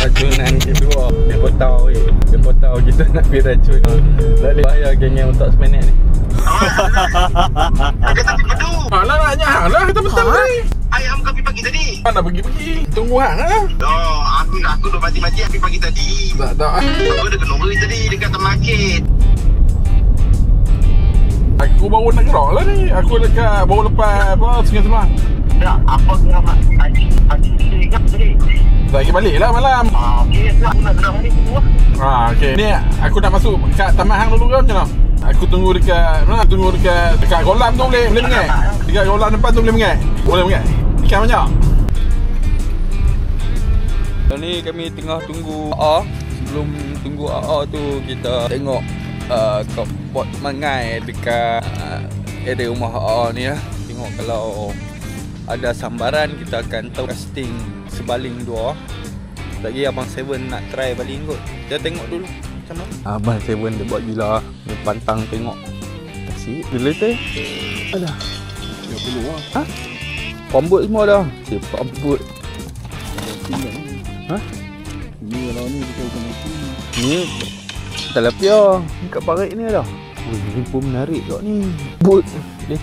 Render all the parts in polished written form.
Racunan kedua. Dia potau Dia potau kita nak pergi racun. Tak boleh bayar geng-geng untuk seminit ni. Alah naknya hang lah kita betul ni. Ayam kau pergi pagi tadi. Mana pergi-pergi? Tunggu hang lah. Oh, aku dah mati-mati pergi pagi tadi. Tak. Aku dah kena beri tadi dekat market. Aku baru nak gerak lah ni. Aku dekat baru lepas apa Sungai Semang. Tak, apa kena pagi ingat tadi. Tak pergi balik lah malam. Okey, aku nak gerak ni semua. Okey. Ni aku nak masuk kat taman hang dulu ke macam mana? Aku tunggu dekat mana? Tunggu dekat kolam tu boleh mengai. Dekat kolam depan tu boleh mengai. Boleh mengai. Ikan banyak. Ni kami tengah tunggu AA. Sebelum tunggu AA tu kita tengok spot mangai dekat area rumah AA ni lah. Tengok kalau ada sambaran kita akan tahu casting sebaling dua. Lagi Abang Seven nak try baling kot. Kita tengok dulu macam mana. Abang Seven dia buat gila. Dia pantang tengok. Asyik. Bila tu? Alah. 30 lah. Ha? Pambut semua dah. Cik pambut. Ha? Ni kalau ni kita bukan mati. Ni tilapia. Ni kat parit ni dah. Ui, ni pun menarik kat ni. But. Ni.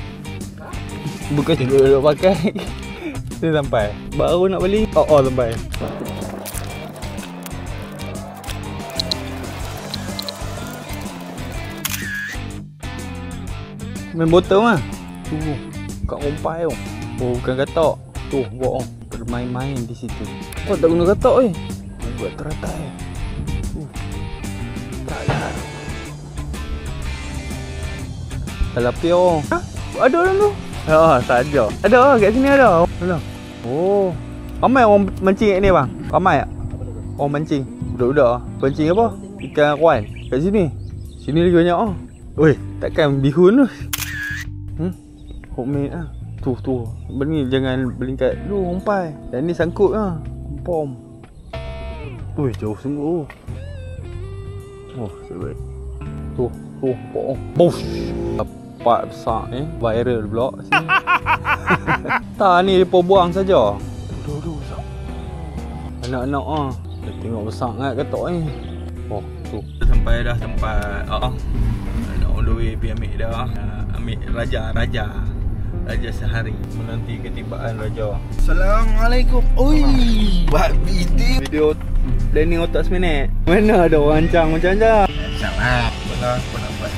Bukan duduk pakai. Ni sampai. Baru nak beli. Oh sampai. Main botol mah. Tu kat rumpai tu. Oh bukan katak. Tu bohong. Bermain-main di situ. Oh tak guna katak buat teratai. Tak lah. Tilapia. Ha? Ada orang tu? Tak ada. Ada kat sini ada. Alah. Oh. Ramai orang mancing kat ni bang. Ramai tak? Orang mancing. Budak-budak mancing apa? Ikan akuan. Kat sini. Sini lagi banyak ah. Oi, takkan bihun tu. Homemade lah. Tu. Benda jangan berlingkat dulu umpai. Dan ni sangkut lah. Pom. Ui, jauh sungguh. Oh, sebaik. Tu, pom. Bush. Dapat besar ni. Viral pula sini. Tak ni dia buang saja. Dulu besar. Anak-anak ah. Dia tengok besar sangat katak ni. Oh, tu. Sampai dah tempat on the way pergi ambil dah. Ambil Raja sehari menanti ketibaan Raja. Assalamualaikum. Oi, buat video planning otak seminit. Mana ada orang rancang macam dah. Salah. Kau nak buat.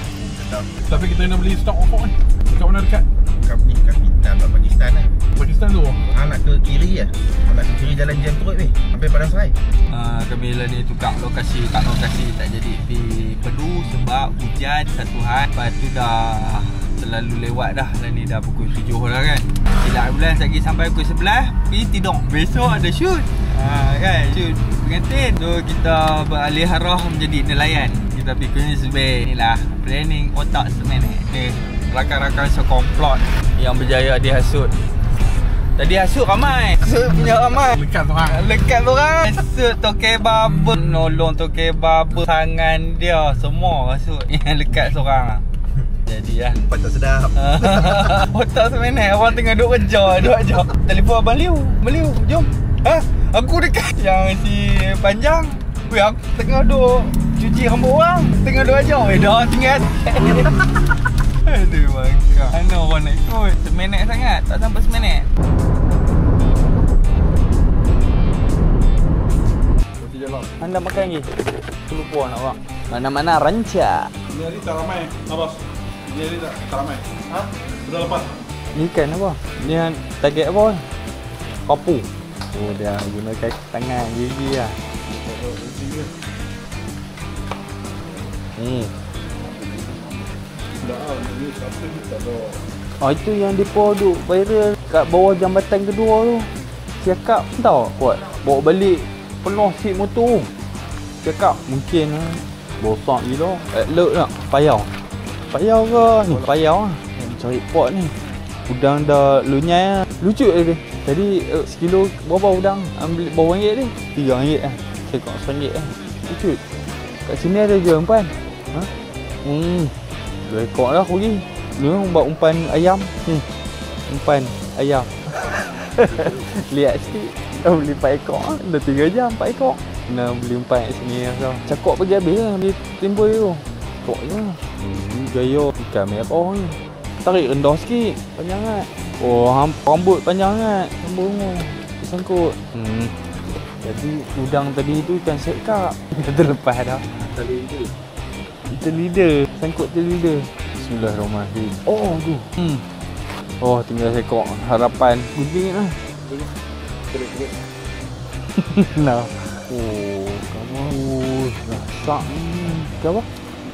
Tapi kita nak beli stok okok ni. Dekat mana dekat? Kapital Pakistan lah. Pakistan tu. Nak ke kiri lah. Nak ke kiri jalan jam turut ni. Sampai Padang Serai. Kami lah ni tukar lokasi. Tak jadi pergi Perlu sebab hujan satu hari. Lepas tu dah terlalu lewat dah. Dan ni dah pukul 7 dah kan. Silap ambulans lagi sampai pukul 11. Pergi tidur. Besok ada shoot. Kan shoot pengantin. So kita beralih arah menjadi nelayan. Kita pergi Queens Bay. Inilah planning otak seminit. Ni rakan-rakan sekomplot yang berjaya dihasut. Tadi hasut ramai. Hasut punya ramai. Lekat orang. Hasut Tokek Baba. Nolong Tokek Baba. Tangan dia. Semua hasut. Yang lekat seorang. Jadi lah. Patut sedap. Otak seminit. Abang tengah duduk kerja. Telefon Abang Liu. Jom. Aku dekat. Yang si Panjang. Weh, aku tengah duduk cuci rambut orang. Tengah duduk ajar. Dah tinggal. Aduh bangka. Mana orang nak ikut? Seminit sangat. Tak sampai seminit. Anda makan lagi? Aku lupa nak buat. Mana-mana rancak. Ni hari tak ramai. Abas. Ni hari tak ramai. Ha? Sudah lepas. Ni ikan apa? Ni target apa? Kapu. Oh dia guna kaki tangan gigi lah. Ni. Itu yang depa duk viral kat bawah jambatan kedua tu. Cakap tahu kuat bawa balik penuh seat motor. Cakap mungkin bosak gila. Alert tak? Payau ke? Ni payau lah. Cari pot ni. Udang dah lunyai lah. Lucu dia. Tadi sekilo berapa udang? Ambil berapa ringgit ni? RM3 lah. Cakap RM1 lah. Lucu. Kat sini ada je umpan. Ha? 2 ekor lah aku pergi. Ni buat umpan ayam. Umpan ayam. Lihat sikit. Dah beli 4 ekor. Dah 3 jam 4 ekor. Kena beli umpan kat sini lah. Cakap pergi habis lah di timbul tu. Cakap je. Gaya ikan merah ni. Tarik rendah sikit. Panjang sangat. Oh, rambut panjang sangat. Rambut ungu. Sangkut. Jadi udang tadi tu ikan sekak. Dah terlepas dah. Kita leader. Sangkut je leader. Bismillahirrahmanirrahim. Oh tu. Oh, tinggal sekok. Harapan. Gunting lah. Nah. Oh, kamu. Rasak ni. Apa?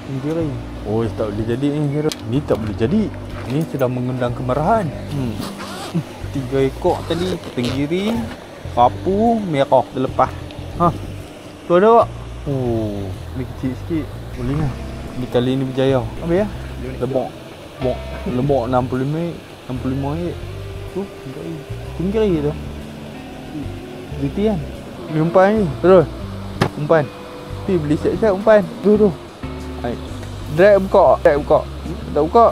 Tenggiri. Oh, tak boleh jadi ni. Ni tak boleh jadi. Ni sudah mengundang kemarahan. 3 ekor tadi. Tenggiri. Papu. Merah. Terlepas. Tu ada tak? Oh, ni kecil sikit. Boleh lah. Ni kali ni berjaya. Habis ya? Lebok. Lebok 65 ringgit. Tu, tenggiri tu. Berhenti kan? Beli umpan ni. Terus. Umpan. Pergi beli siap-siap umpan. Tu. Hai. Drag buka. Tak buka.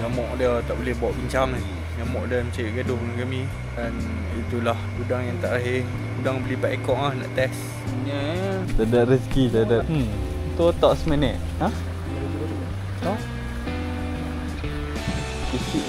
Nyamuk dia tak boleh bawa bincang ni. Nyamuk dia mencari gaduh dengan kami. Dan itulah udang yang tak lahir. Udang beli 4 ekor lah nak test. Tak ada rezeki, tak ada. Tu tak seminit. Ha? Kecil.